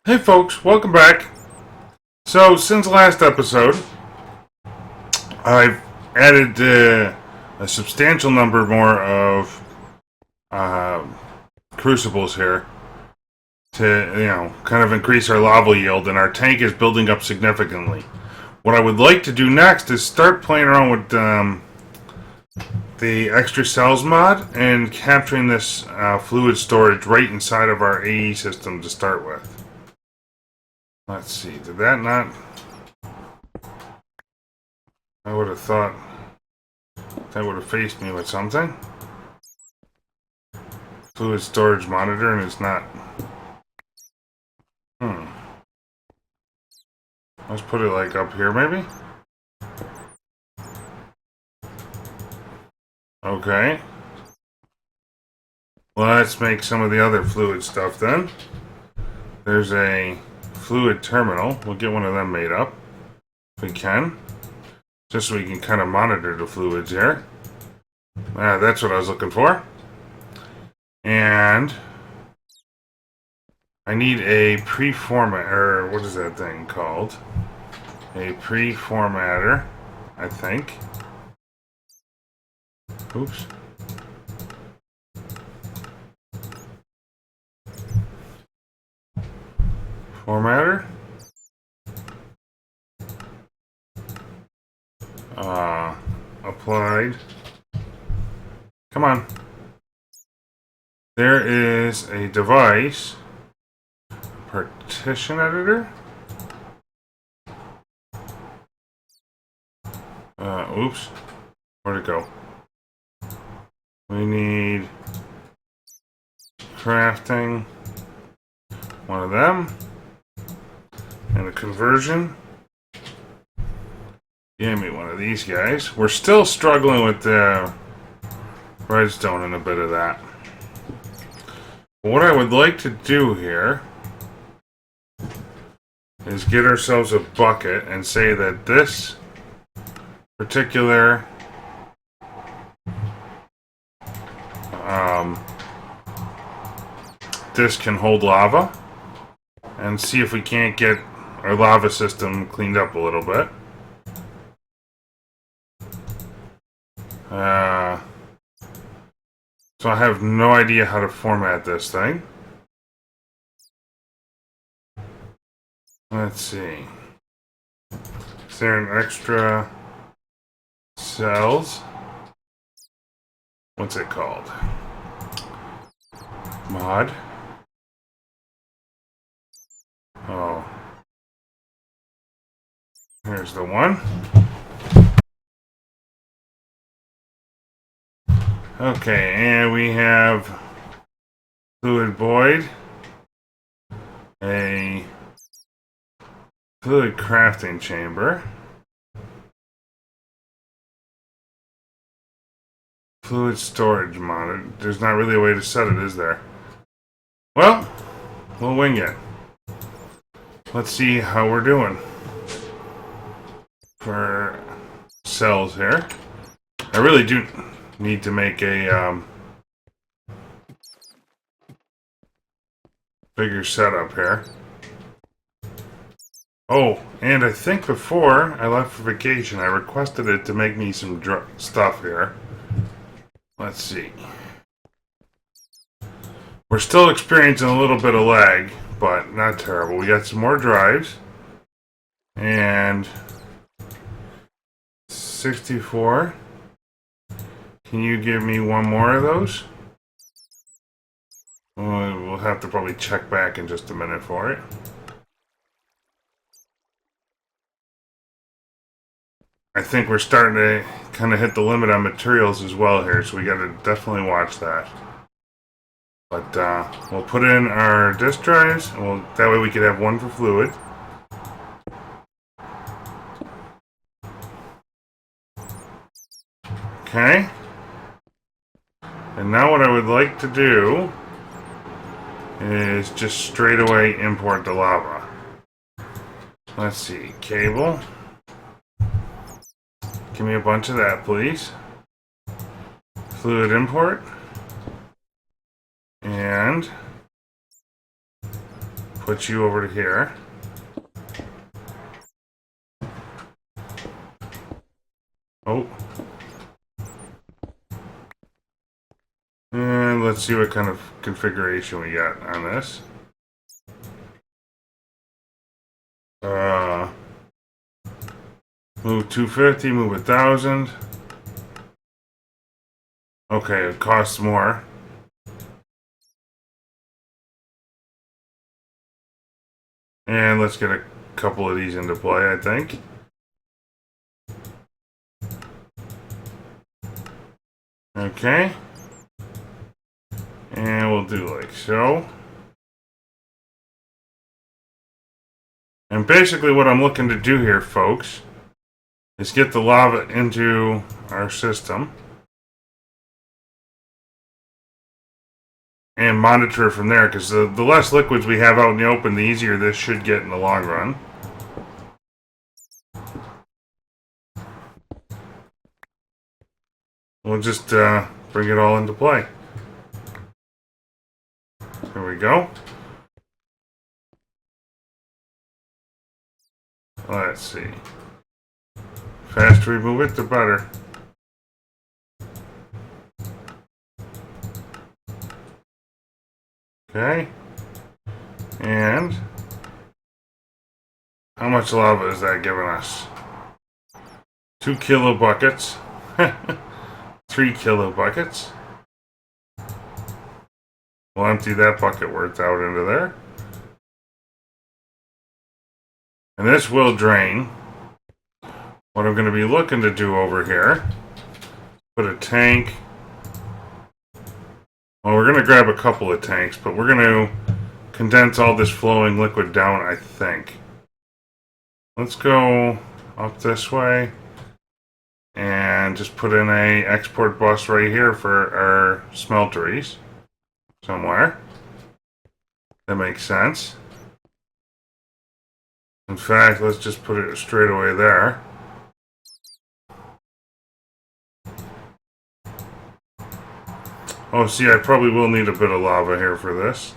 Hey folks, welcome back. So, since last episode, I've added a substantial number more of uh, crucibles here to, kind of increase our lava yield, and our tank is building up significantly. What I would like to do next is start playing around with the extra cells mod and capturing this fluid storage right inside of our AE system to start with. Let's see, did that not... I would have thought that would have faced me with something. Fluid storage monitor, and it's not. Let's put it like up here, maybe? Okay. Let's make some of the other fluid stuff then. There's a fluid terminal. We'll get one of them made up if we can. Just so we can kind of monitor the fluids here. That's what I was looking for. And I need a pre-format, or what is that thing called? A pre-formatter, I think. Oops. Formatter? Applied. Come on. There is a device. Partition editor? Oops. Where'd it go? We need crafting. One of them. And a conversion. Give me one of these guys. We're still struggling with the redstone and a bit of that. What I would like to do here is get ourselves a bucket and say that this particular this can hold lava, and see if we can't get our lava system cleaned up a little bit. So I have no idea how to format this thing. Let's see. Is there an extra cells? What's it called? Mod. Oh. Here's the one. Okay, and we have fluid void, a fluid crafting chamber, fluid storage monitor. There's not really a way to set it, is there? Well, we'll wing it. Let's see how we're doing for cells here. I really do need to make a bigger setup here. Oh, and I think before I left for vacation, I requested it to make me some stuff here. Let's see. We're still experiencing a little bit of lag, but not terrible. We got some more drives. And 64. Can you give me one more of those? We'll have to probably check back in just a minute for it. I think we're starting to kind of hit the limit on materials as well here, so we got to definitely watch that. But we'll put in our disk drives, and that way we could have one for fluid. Okay. And now what I would like to do is just straight away import the lava. Let's see, cable. Give me a bunch of that, please. Fluid import. And put you over to here. Oh. And let's see what kind of configuration we got on this. Move 250, move 1,000. Okay, it costs more. And let's get a couple of these into play, I think. Okay. And we'll do like so. And basically what I'm looking to do here, folks, is get the lava into our system and monitor it from there, because the less liquids we have out in the open, the easier this should get in the long run. We'll just bring it all into play. There we go. Let's see. Faster we move it, the better. Okay. And how much lava is that giving us? 2 kilo buckets. 3 kilo buckets. We'll empty that bucket worth out into there. And this will drain. What I'm going to be looking to do over here, put a tank. Well, we're going to grab a couple of tanks, but we're going to condense all this flowing liquid down, I think. Let's go up this way and just put in a export bus right here for our smelteries somewhere. That makes sense. In fact, let's just put it straight away there. Oh, see, I probably will need a bit of lava here for this.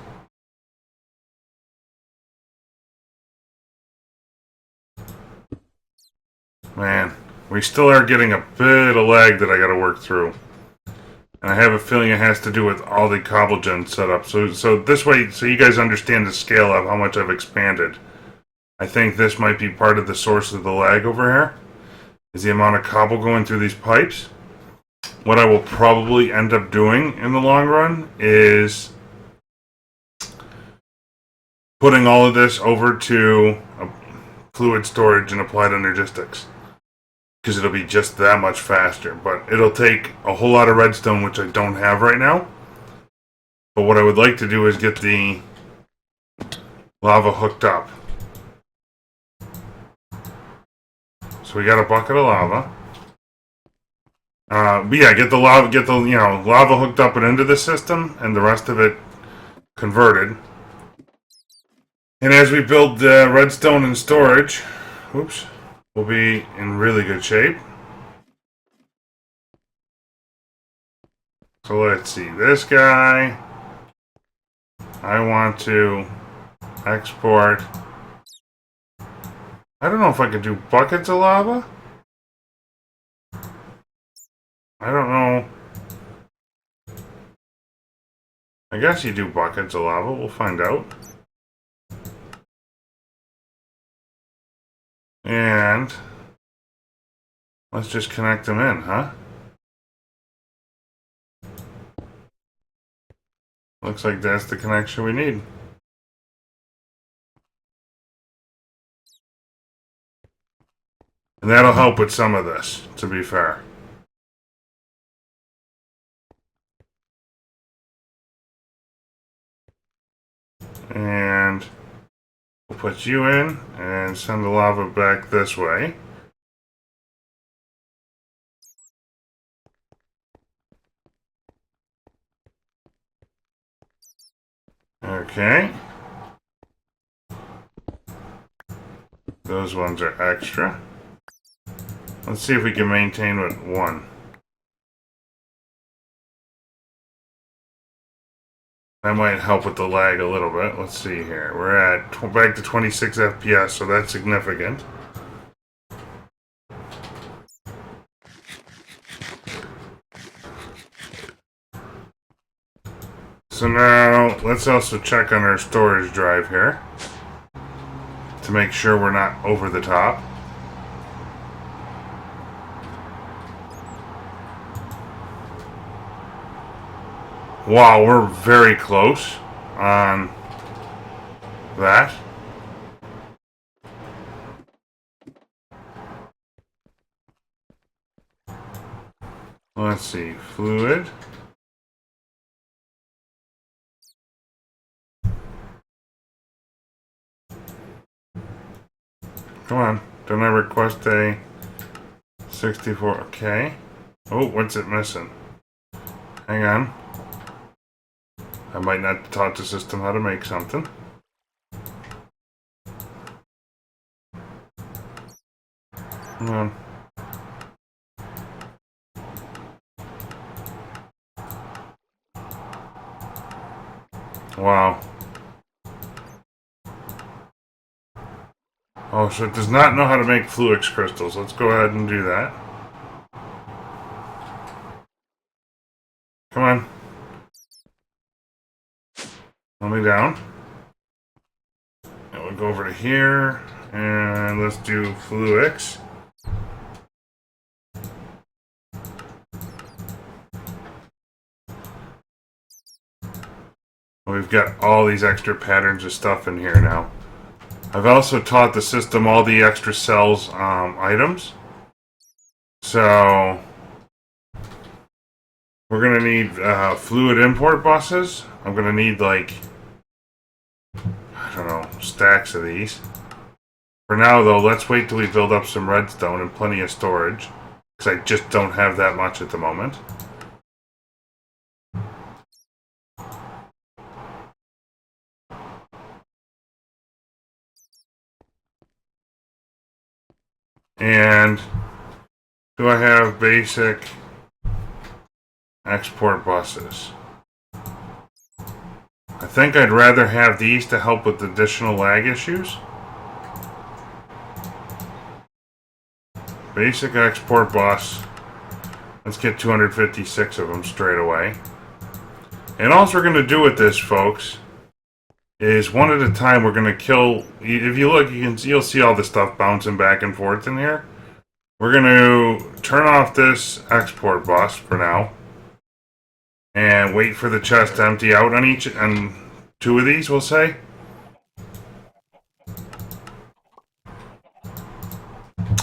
Man, we still are getting a bit of lag that I gotta work through. And I have a feeling it has to do with all the cobblegen setup. So this way, so you guys understand the scale of how much I've expanded. I think this might be part of the source of the lag over here, is the amount of cobble going through these pipes. What I will probably end up doing in the long run is putting all of this over to fluid storage and applied energistics, because it'll be just that much faster. But it'll take a whole lot of redstone, which I don't have right now. But what I would like to do is get the lava hooked up. So we got a bucket of lava. But yeah, get the lava hooked up and into the system, and the rest of it converted. And as we build the redstone and storage, we'll be in really good shape. So let's see, this guy, I want to export. I don't know if I could do buckets of lava. I don't know. I guess you do buckets of lava. We'll find out. And let's just connect them in, huh? Looks like that's the connection we need. And that'll help with some of this, to be fair. And we'll put you in and send the lava back this way. Okay. Those ones are extra. Let's see if we can maintain with one. That might help with the lag a little bit. Let's see here. We're at back to 26 FPS, so that's significant. So now, let's also check on our storage drive here to make sure we're not over the top. Wow, we're very close on that. Let's see, fluid. Come on, don't I request a 64? Okay. Oh, what's it missing? Hang on. I might not have taught the system how to make something. Come on. Wow. Oh, so it does not know how to make Fluix crystals. Let's go ahead and do that. Come on. Let me down. And we'll go over to here, and let's do Fluix. We've got all these extra patterns of stuff in here now. I've also taught the system all the extra cells items. So we're going to need fluid import buses. I'm going to need like, I don't know, stacks of these. For now though, let's wait till we build up some redstone and plenty of storage. Because I just don't have that much at the moment. And do I have basic export buses? I think I'd rather have these to help with additional lag issues. Basic export bus. Let's get 256 of them straight away. And all we're going to do with this, folks, is one at a time we're going to kill. If you look, you'll see all the stuff bouncing back and forth in here. We're going to turn off this export bus for now, and wait for the chest to empty out on two of these, we'll say.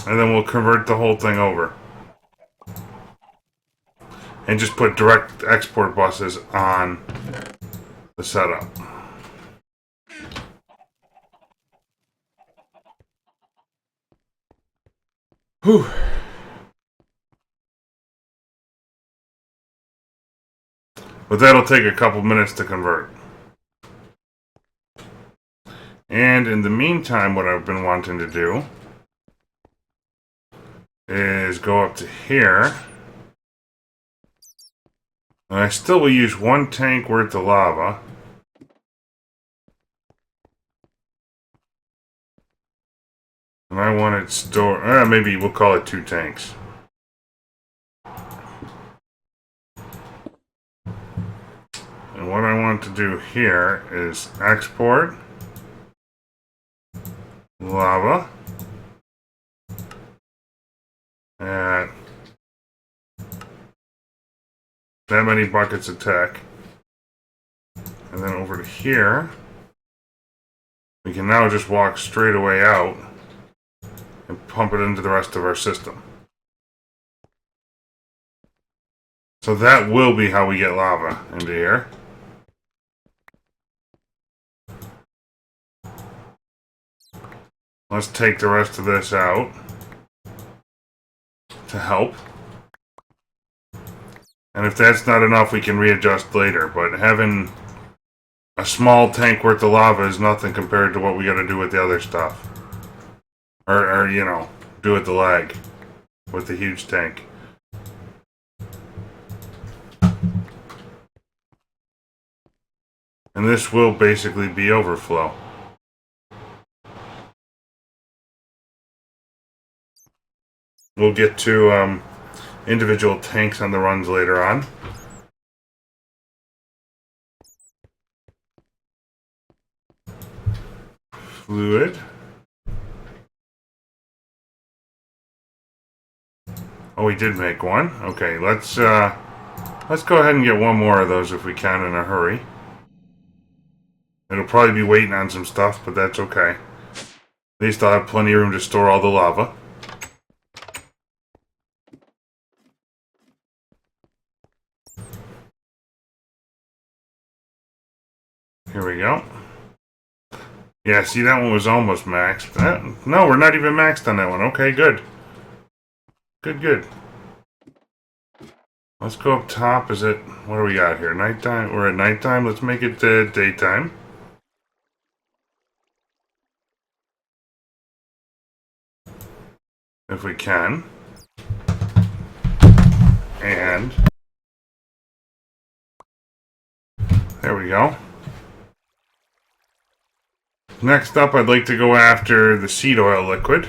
And then we'll convert the whole thing over. And just put direct export buses on the setup. Whew. But that'll take a couple minutes to convert. And in the meantime, what I've been wanting to do is go up to here. And I still will use 1 tank worth of lava. And I want it stored. Maybe we'll call it 2 tanks. And what I want to do here is export lava at that many buckets of tech. And then over to here, we can now just walk straight away out and pump it into the rest of our system. So that will be how we get lava into here. Let's take the rest of this out to help. And if that's not enough, we can readjust later. But having a small tank worth of lava is nothing compared to what we got to do with the other stuff. Or, you know, do with the lag. With the huge tank. And this will basically be overflow. We'll get to individual tanks on the runs later on. Fluid. Oh, we did make one. Okay, let's go ahead and get one more of those if we can in a hurry. It'll probably be waiting on some stuff, but that's okay. At least I'll have plenty of room to store all the lava. Here we go. Yeah, see, that one was almost maxed. No, we're not even maxed on that one. Okay, good. Good. Let's go up top. Is it... What do we got here? Nighttime? We're at nighttime. Let's make it daytime. If we can. And... There we go. Next up, I'd like to go after the seed oil liquid.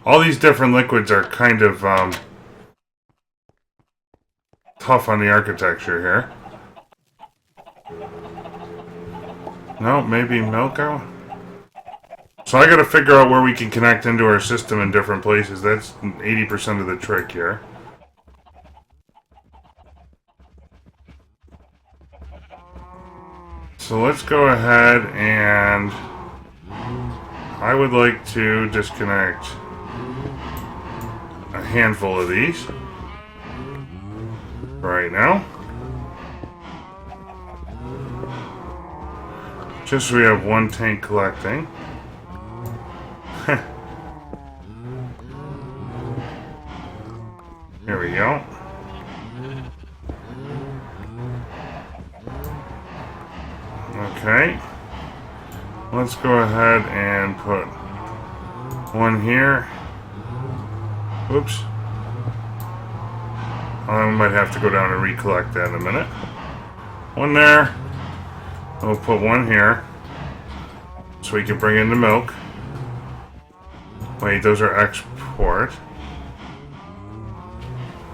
All these different liquids are kind of tough on the architecture here. No, maybe milk out? So I gotta figure out where we can connect into our system in different places. That's 80% of the trick here. So let's go ahead and I would like to disconnect a handful of these right now. Just so we have one tank collecting. Here we go. Okay. Let's go ahead and put one here. Oops. I might have to go down and recollect that in a minute. One there. We'll put one here. So we can bring in the milk. Wait, those are export.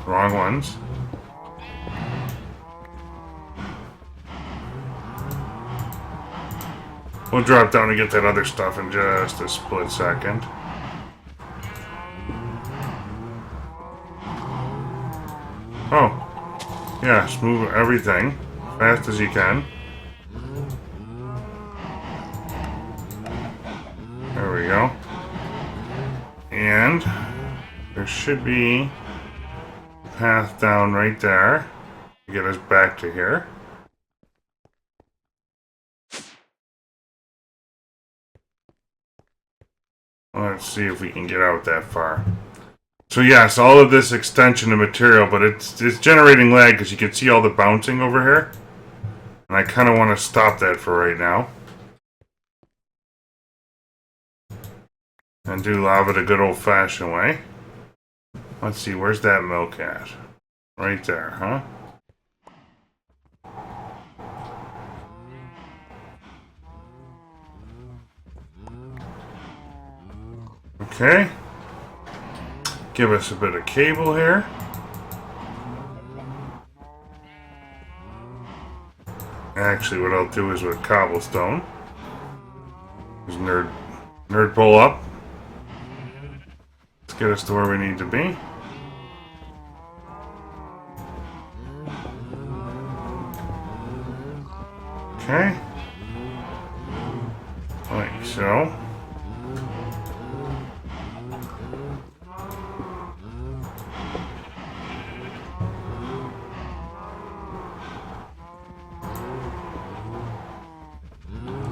Wrong ones. We'll drop down and get that other stuff in just a split second. Oh, yes, move everything fast as you can. There we go. And there should be a path down right there to get us back to here. Let's see if we can get out that far. So yes, all of this extension of material, but it's generating lag because you can see all the bouncing over here. And I kind of want to stop that for right now. And do lava the good old-fashioned way. Let's see, where's that milk at? Right there, huh? Okay. Give us a bit of cable here. Actually, what I'll do is with cobblestone. Just nerd pull up. Let's get us to where we need to be. Okay. Like so.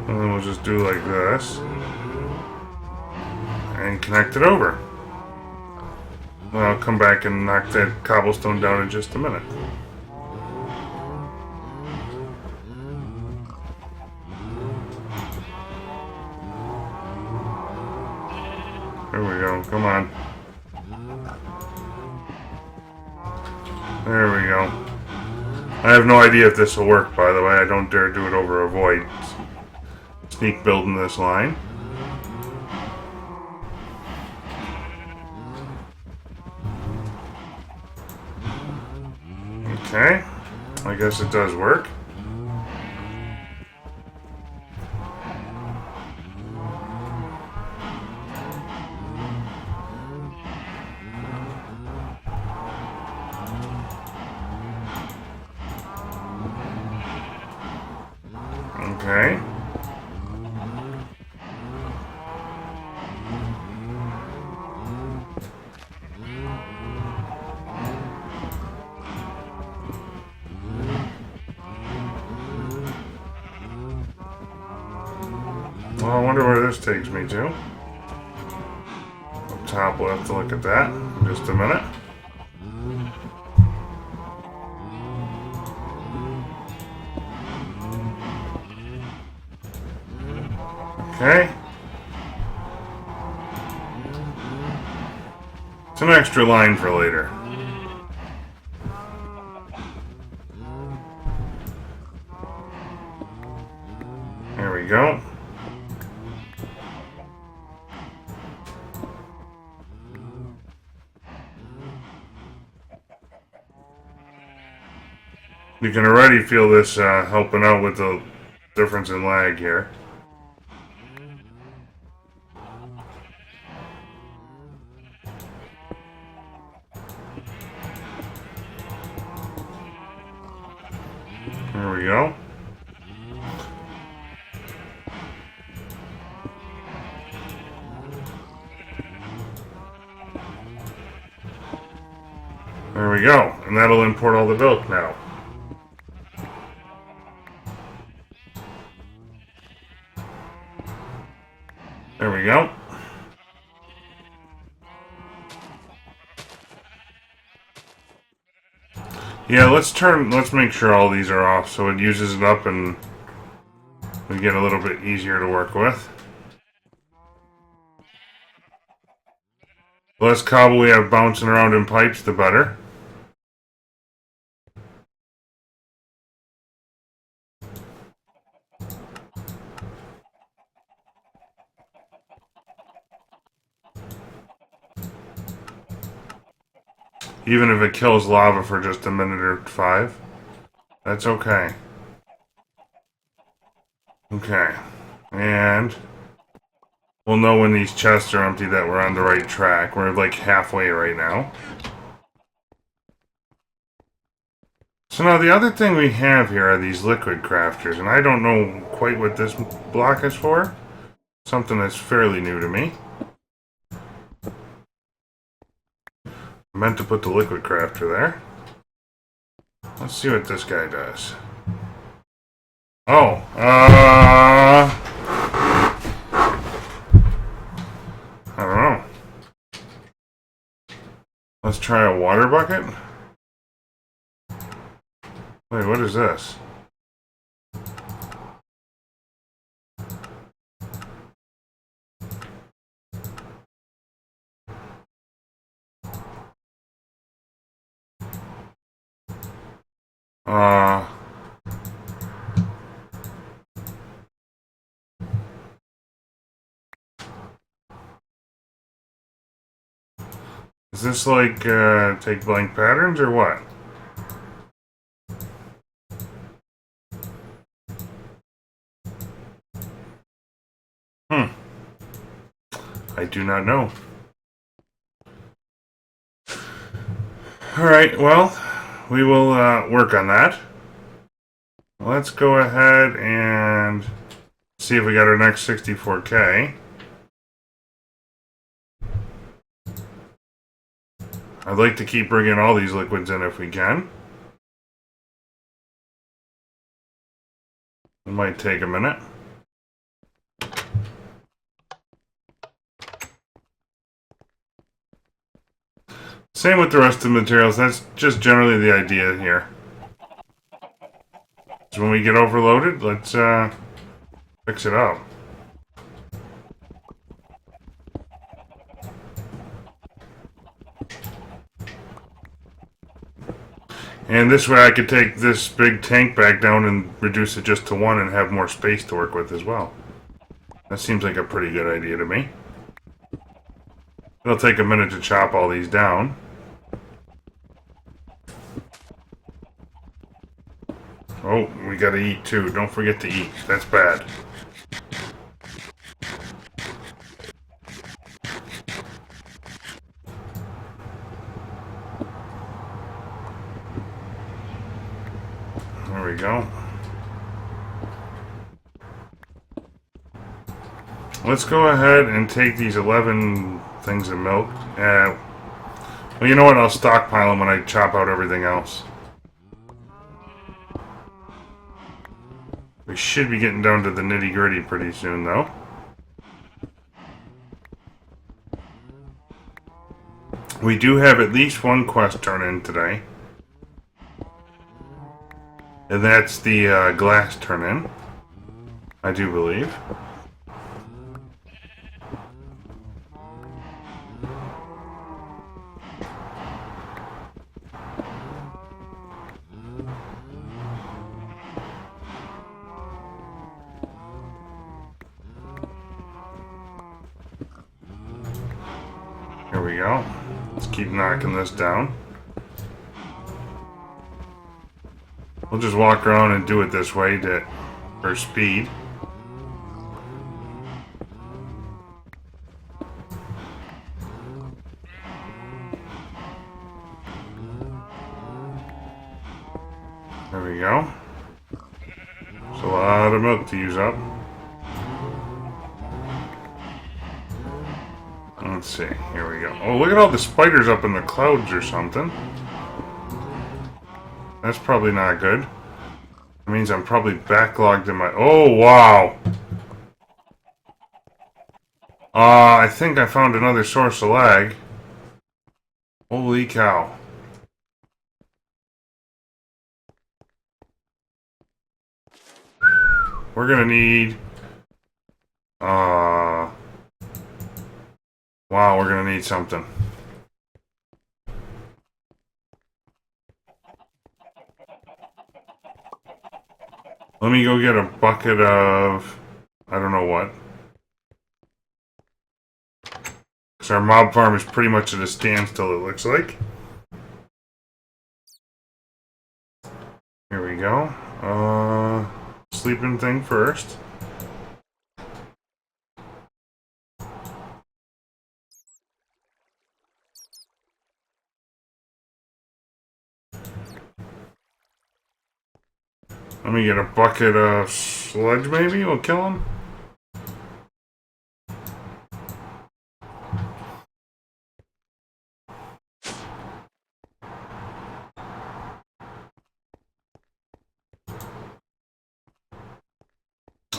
And then we'll just do like this. And connect it over. Then I'll come back and knock that cobblestone down in just a minute. There we go, come on. There we go. I have no idea if this will work, by the way. I don't dare do it over a void. Sneak building this line. Okay. I guess it does work. Okay. Well, I wonder where this takes me to. Up top, we'll have to look at that in just a minute. Okay. It's an extra line for later. There we go. You can already feel this helping out with the difference in lag here. There we go. There we go. And that'll import all the milk now. There we go. Yeah, let's make sure all these are off so it uses it up and we get a little bit easier to work with. The less cobble we have bouncing around in pipes, the better. Even if it kills lava for just a minute or 5, that's okay. Okay, and we'll know when these chests are empty that we're on the right track. We're like halfway right now. So now the other thing we have here are these liquid crafters, and I don't know quite what this block is for. Something that's fairly new to me. I meant to put the liquid crafter there. Let's see what this guy does. Oh, I don't know. Let's try a water bucket. Wait, what is this? Is this like, take blank patterns or what? I do not know. Alright, well, we will work on that. Let's go ahead and see if we got our next 64K. I'd like to keep bringing all these liquids in if we can. It might take a minute. Same with the rest of the materials. That's just generally the idea here. So when we get overloaded, let's fix it up. And this way I could take this big tank back down and reduce it just to one and have more space to work with as well. That seems like a pretty good idea to me. It'll take a minute to chop all these down. Oh, we gotta eat too. Don't forget to eat. That's bad. There we go. Let's go ahead and take these 11 things of milk. Well, you know what? I'll stockpile them when I chop out everything else. We should be getting down to the nitty-gritty pretty soon, though. We do have at least one quest turn in today. And that's the glass turn in, I do believe. Here we go. Let's keep knocking this down. We'll just walk around and do it this way for speed. There we go. There's a lot of milk to use up. Let's see. Here we go. Oh, look at all the spiders up in the clouds or something. That's probably not good. That means I'm probably backlogged in my... Oh, wow! I think I found another source of lag. Holy cow. We're gonna need... Wow, we're gonna need something. Let me go get a bucket of... I don't know what. Because our mob farm is pretty much at a standstill, it looks like. Here we go. Sleeping thing first. Let me get a bucket of sludge, maybe? We'll kill him.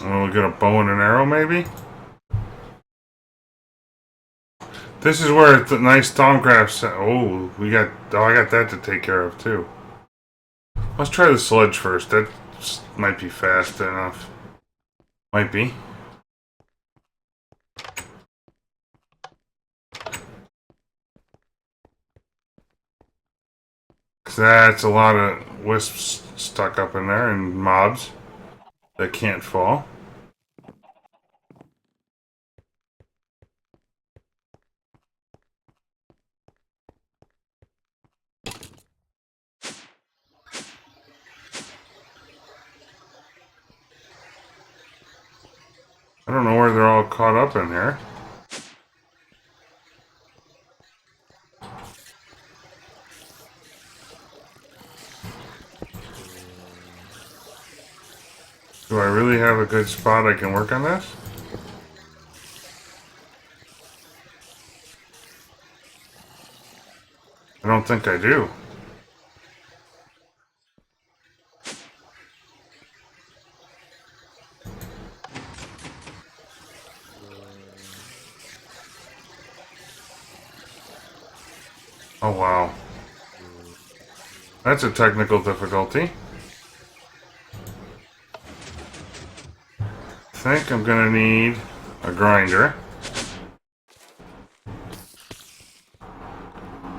We'll get a bow and an arrow, maybe? This is where the nice Stormcraft... Oh, I got that to take care of, too. Let's try the sludge first. That might be fast enough. Might be. Cause that's a lot of wisps stuck up in there and mobs that can't fall. I don't know where they're all caught up in here. Do I really have a good spot I can work on this? I don't think I do. Oh wow. That's a technical difficulty. I think I'm gonna need a grinder.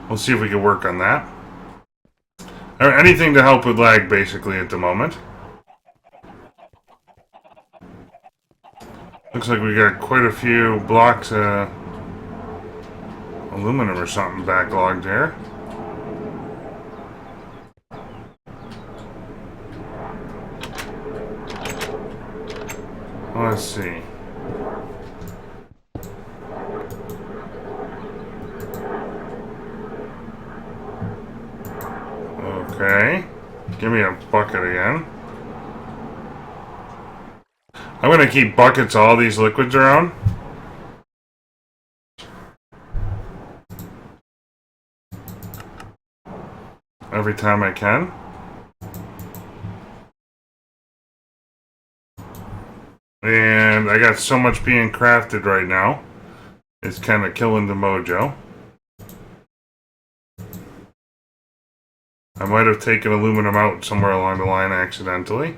We'll see if we can work on that. Or anything to help with lag, basically, at the moment. Looks like we got quite a few blocks of aluminum or something backlogged here. Let's see. Okay. Give me a bucket again. I'm going to keep buckets of all these liquids around. Every time I can. And I got so much being crafted right now. It's kind of killing the mojo. I might have taken aluminum out somewhere along the line accidentally.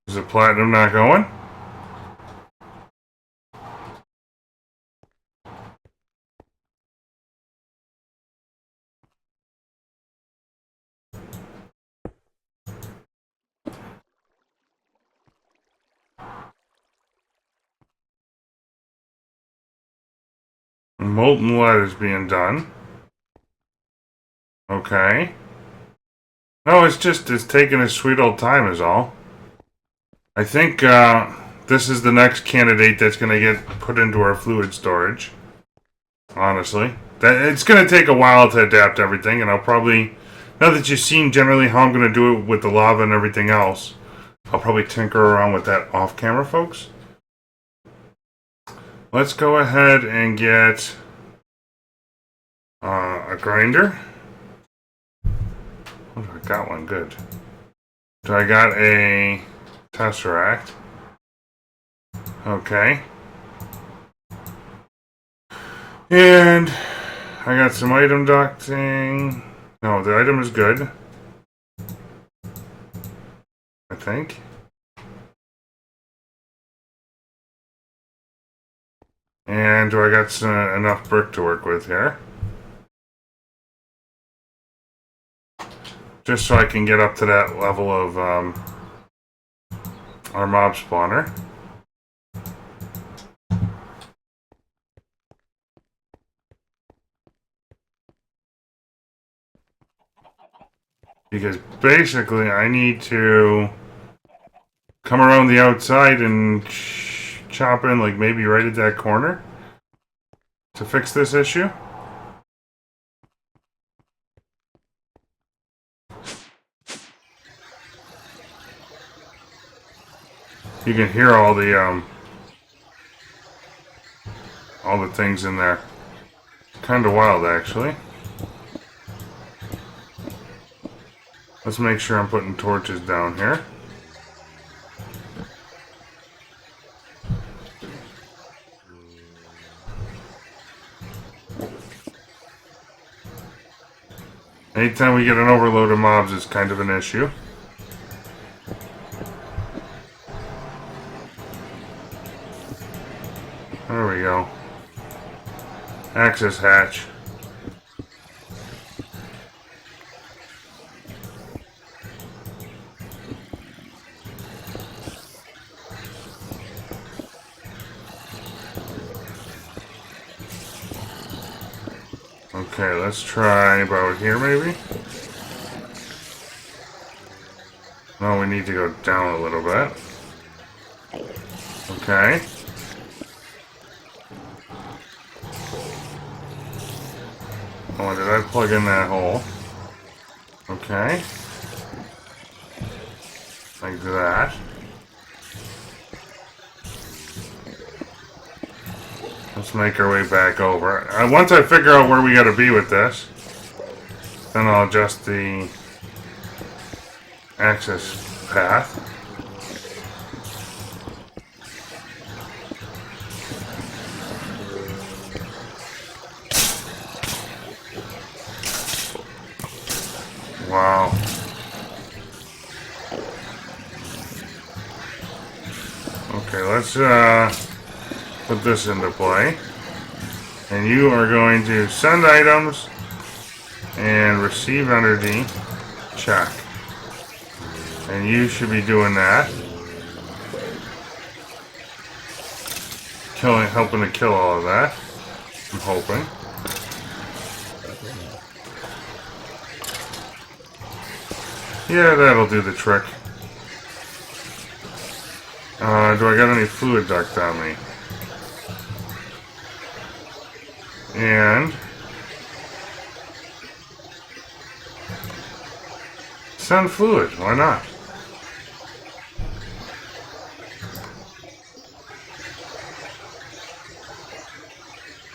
Is the platinum not going? Molten lead is being done. Okay. No, it's taking its sweet old time is all. I think this is the next candidate that's going to get put into our fluid storage. Honestly. It's going to take a while to adapt everything, and I'll probably, now that you've seen generally how I'm going to do it with the lava and everything else, I'll probably tinker around with that off camera, folks. Let's go ahead and get a grinder. Oh, I got one, good. So I got a tesseract. Okay. And I got some item ducting. No, the item is good. I think. And do I got enough brick to work with here? Just so I can get up to that level of our mob spawner. Because basically I need to come around the outside and chop in, like maybe right at that corner to fix this issue. You can hear all the things in there. Kind of wild, actually. Let's make sure I'm putting torches down here. Anytime we get an overload of mobs, it's kind of an issue. There we go. Access hatch. Okay, let's try about here maybe. No, we need to go down a little bit. Okay. Oh, did I plug in that hole? Okay. Like that. Let's make our way back over. Once I figure out where we gotta be with this, then I'll adjust the access path. Wow. Okay, let's put this into play. And you are going to send items and receive energy. Check. And you should be doing that. Helping to kill all of that. I'm hoping. Yeah, that'll do the trick. Do I got any fluid duct on me? And send fluid. Why not?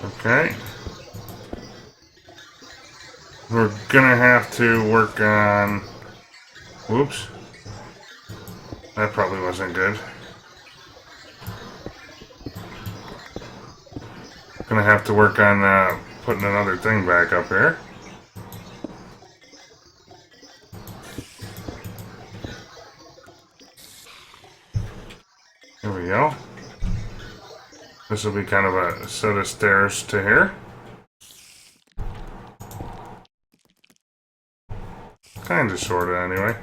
Okay. We're gonna have to work on... Whoops. That probably wasn't good. Gonna have to work on putting another thing back up here. There we go. This will be kind of a set of stairs to here. Kinda, sorta, anyway.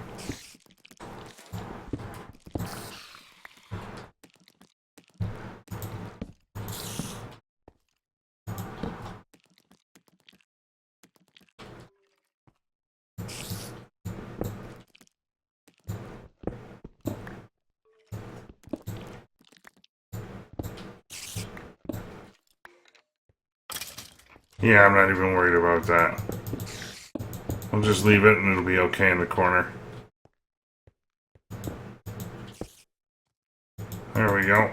Yeah, I'm not even worried about that. I'll just leave it and it'll be okay in the corner. There we go.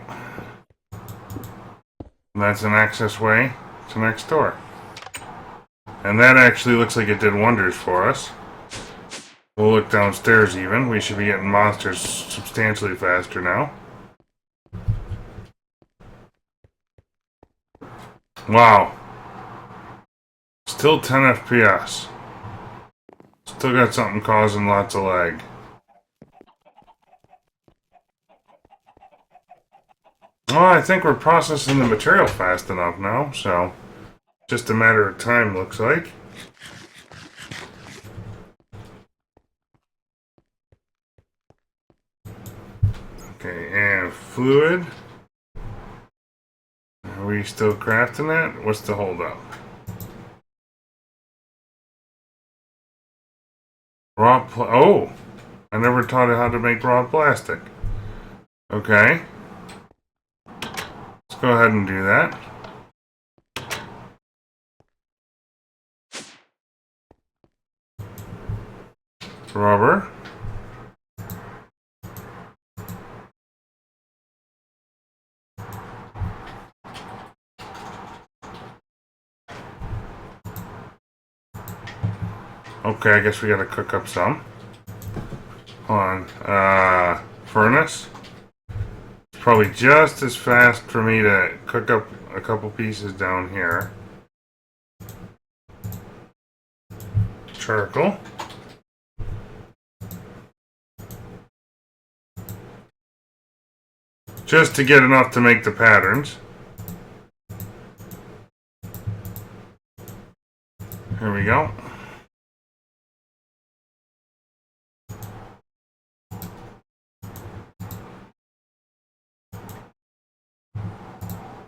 And that's an access way to next door. And that actually looks like it did wonders for us. We'll look downstairs even. We should be getting monsters substantially faster now. Wow. Still 10 FPS. Still got something causing lots of lag. Well, I think we're processing the material fast enough now, so just a matter of time, looks like. Okay, and fluid. Are we still crafting that? What's the holdup? Oh! I never taught it how to make raw plastic. Okay. Let's go ahead and do that. Rubber. Okay, I guess we gotta cook up some. Hold on. Furnace. It's probably just as fast for me to cook up a couple pieces down here. Charcoal. Just to get enough to make the patterns. Here we go.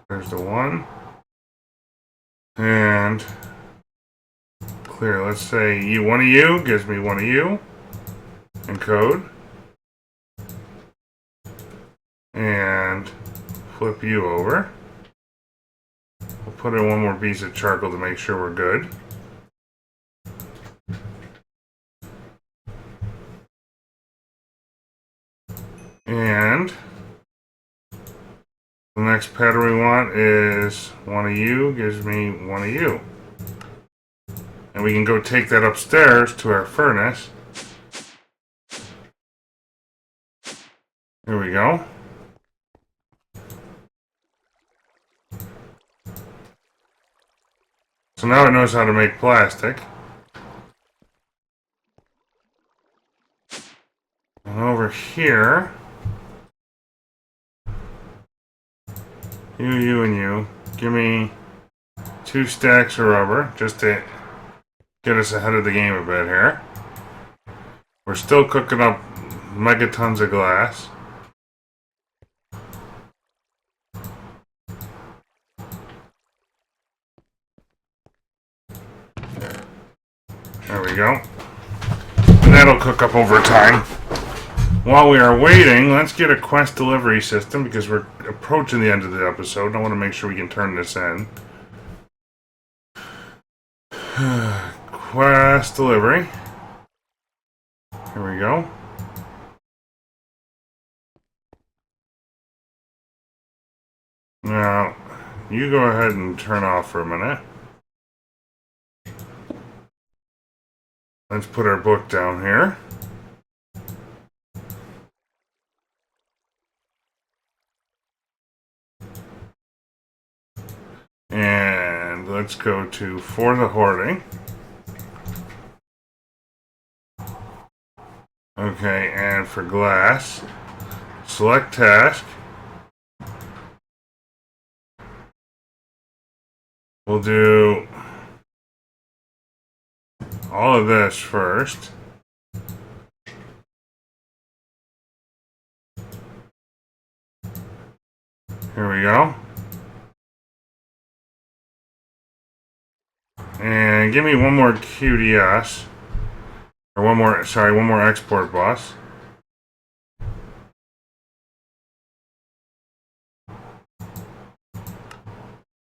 There's the one. And clear. Let's say one of you gives me one of you. Encode. And flip you over. We'll put in one more piece of charcoal to make sure we're good. And the next pattern we want is one of you gives me one of you. And we can go take that upstairs to our furnace. Here we go. So now it knows how to make plastic. over here. You, and you. Give me 2 stacks of rubber, just to get us ahead of the game a bit here. We're still cooking up megatons of glass. There we go. And that'll cook up over time. While we are waiting, let's get a quest delivery system because we're approaching the end of the episode. I want to make sure we can turn this in. Quest delivery. Here we go. Now, you go ahead and turn off for a minute. Let's put our book down here. And let's go to For the Hoarding. Okay, and for glass, select task. We'll do all of this first. Here we go. And give me one more QDS. Or one more export bus.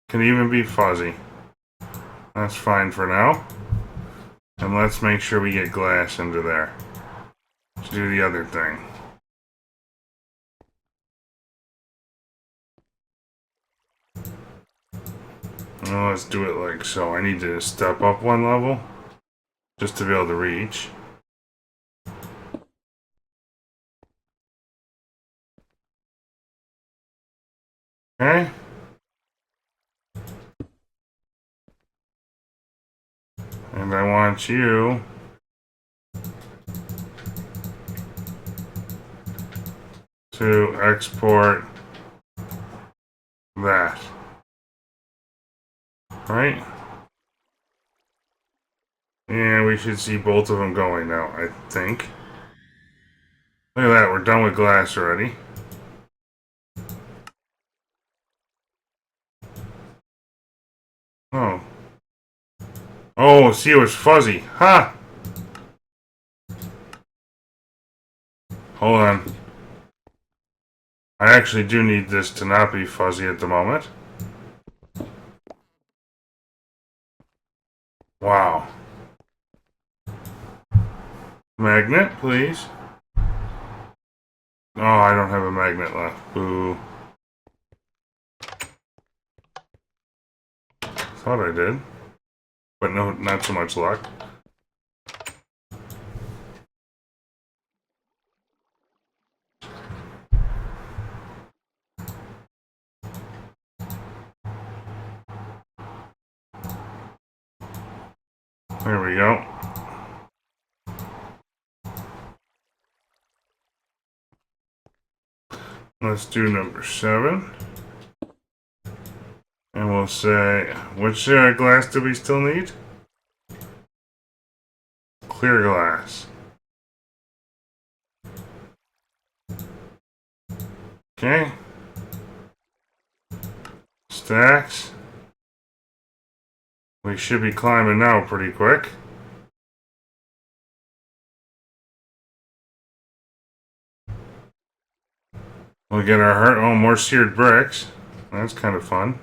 Can even be fuzzy. That's fine for now. And let's make sure we get glass into there. Let's do the other thing. Well, let's do it like so. I need to step up one level just to be able to reach. Okay. And I want you to export that. Right? And we should see both of them going now, I think. Look at that, we're done with glass already. Oh. Oh, see, it was fuzzy. Ha! Hold on. I actually do need this to not be fuzzy at the moment. Wow. Magnet, please. Oh, I don't have a magnet left. Boo. Thought I did. But no, not so much luck. There we go. Let's do number 7. And we'll say, which glass do we still need? Clear glass. Okay. Stacks. We should be climbing now pretty quick. We'll get our heart. Oh, more seared bricks. That's kind of fun.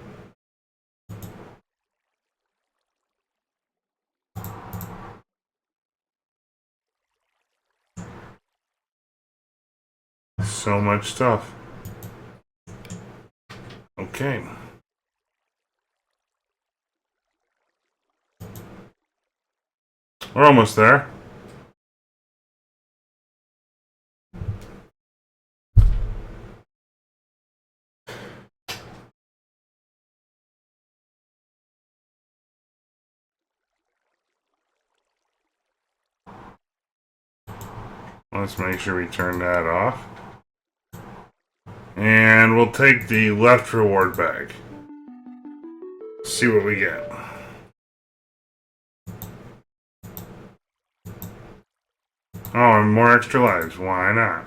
So much stuff. Okay. We're almost there. Let's make sure we turn that off. And we'll take the left reward bag. See what we get. Oh, and more extra lives. Why not?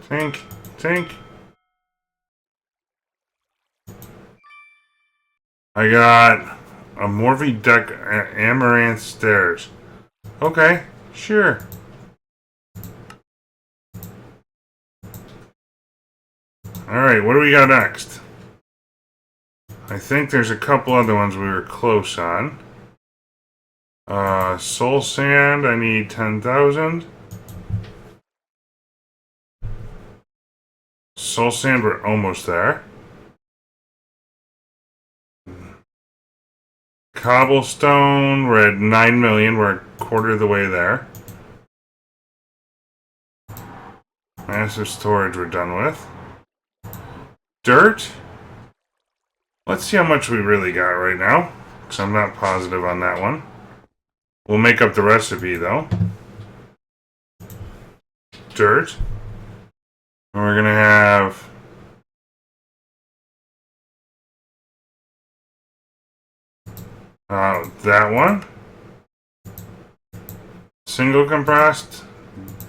Tink, tink. I got a Morphe deck Amaranth Stairs. Okay, sure. Alright, what do we got next? I think there's a couple other ones we were close on. Soul Sand, I need 10,000. Soul Sand, we're almost there. Cobblestone, we're at 9 million, we're a quarter of the way there. Massive storage we're done with. Dirt? Let's see how much we really got right now, because I'm not positive on that one. We'll make up the recipe though. Dirt. And we're gonna have that one. Single compressed,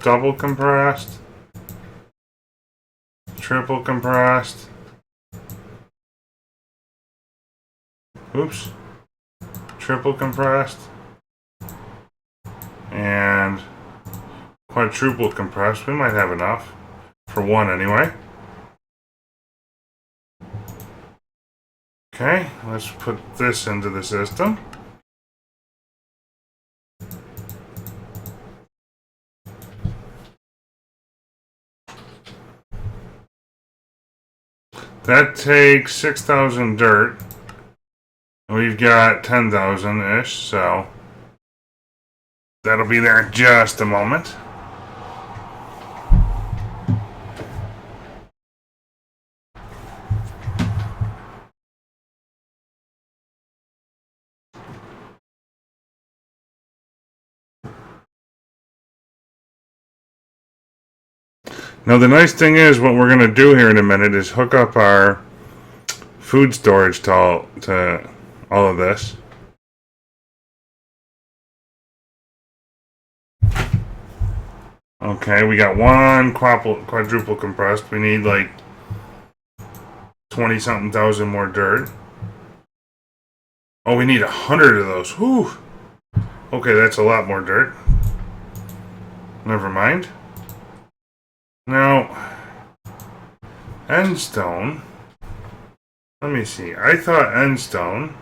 double compressed, triple compressed. Oops. Triple compressed. And quadruple compressed. We might have enough. For one anyway. Okay, let's put this into the system. That takes 6,000 dirt. We've got 10,000-ish, so that'll be there in just a moment. Now the nice thing is, what we're going to do here in a minute is hook up our food storage to all of this. Okay, we got one quadruple compressed. We need like 20-something thousand more dirt. Oh, we need 100 of those. Whew. Okay, that's a lot more dirt. Never mind. Now, endstone. Let me see. I thought endstone.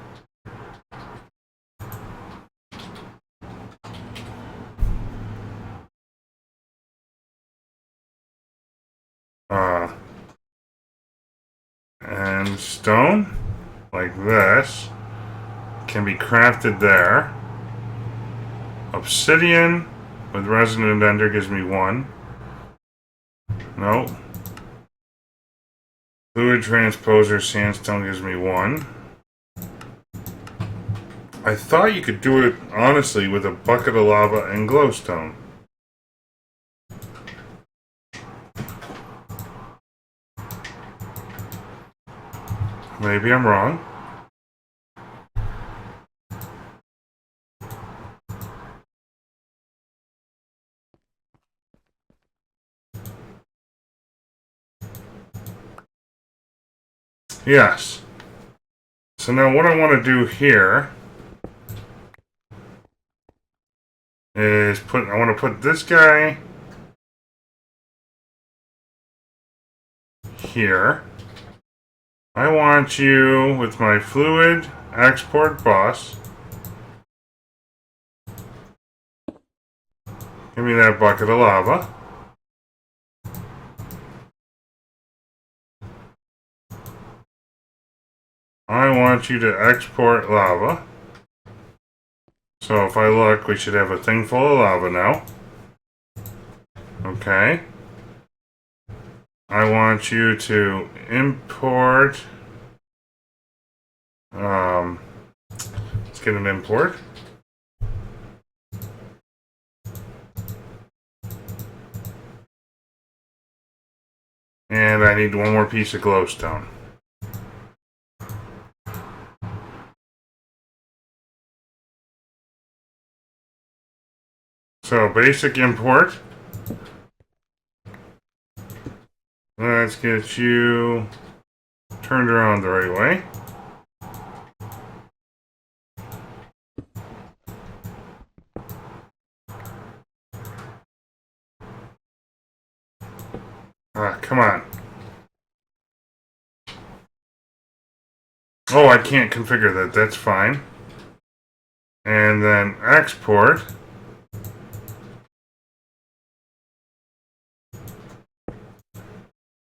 Endstone, like this, can be crafted there. Obsidian with resonant ender gives me 1. Nope. Fluid transposer sandstone gives me 1. I thought you could do it, honestly, with a bucket of lava and glowstone. Maybe I'm wrong. Yes. So now what I want to do here is I want to put this guy here. I want you with my fluid export bus. Give me that bucket of lava. I want you to export lava. So if I look, we should have a thing full of lava now. Okay. I want you to import. Let's get an import. And I need one more piece of glowstone. So, basic import. Let's get you turned around the right way. Ah, come on. Oh, I can't configure that. That's fine. And then export.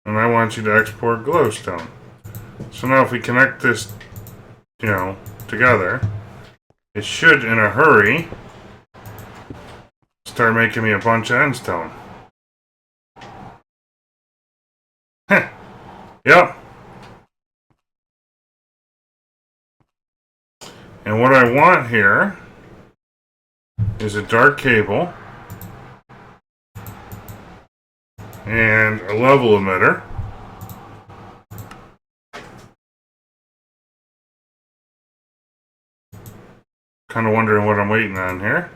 And I want you to export glowstone. So now if we connect this, together, it should, in a hurry, start making me a bunch of endstone. Heh. Yep. And what I want here is a dark cable and a level emitter. Kind of wondering what I'm waiting on here.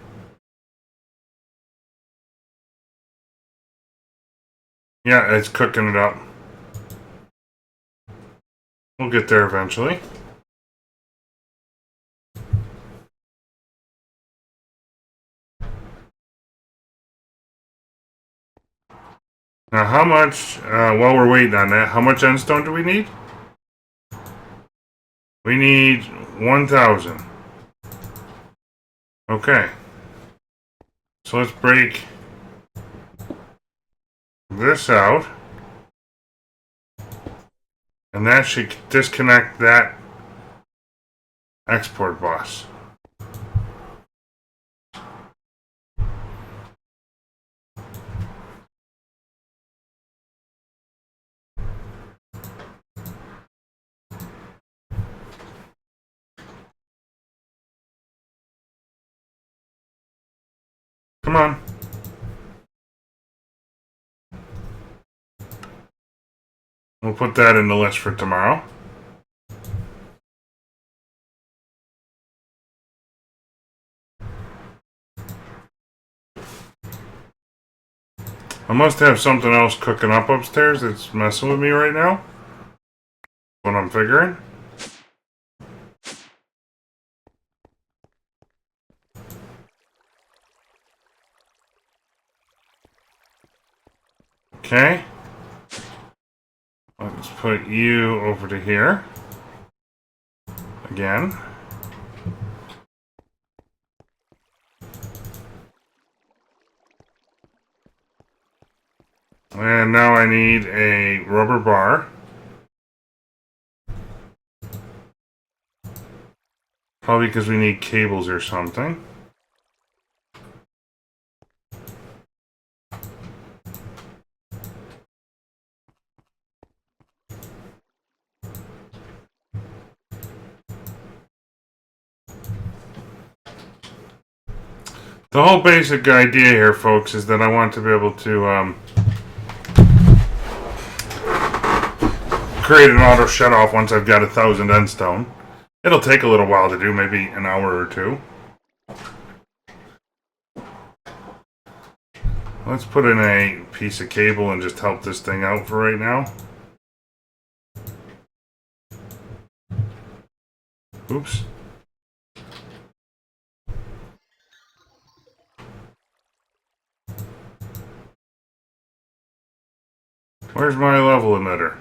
Yeah, it's cooking it up. We'll get there eventually. Now, how much, while we're waiting on that, how much endstone do we need? We need 1,000. Okay. So let's break this out. And that should disconnect that export bus. Come on. We'll put that in the list for tomorrow. I must have something else cooking up upstairs that's messing with me right now. What I'm figuring. Okay. Let's put you over to here. Again. And now I need a rubber bar. Probably because we need cables or something. The whole basic idea here, folks, is that I want to be able to create an auto shut-off once I've got 1,000 endstone. It'll take a little while to do, maybe an hour or two. Let's put in a piece of cable and just help this thing out for right now. Oops. Where's my level emitter?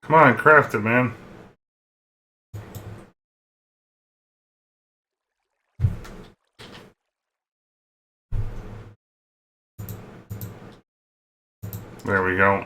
Come on, craft it, man. There we go.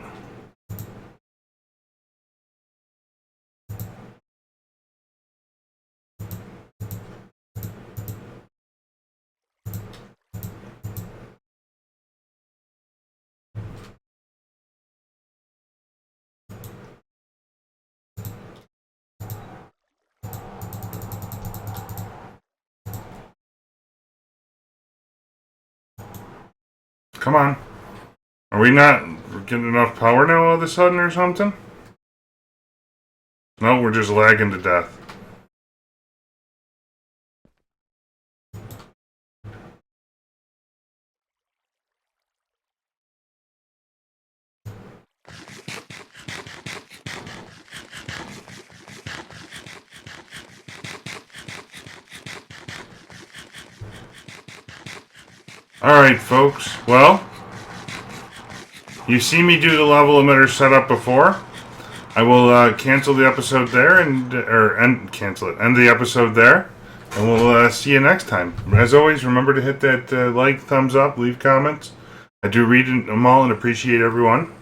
Come on. Are we not getting enough power now all of a sudden or something? No, we're just lagging to death. Alright, folks. Well, you see me do the level emitter setup before. I will cancel the episode there end the episode there, and we'll see you next time. As always, remember to hit that like, thumbs up, leave comments. I do read them all and appreciate everyone,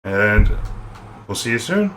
and we'll see you soon.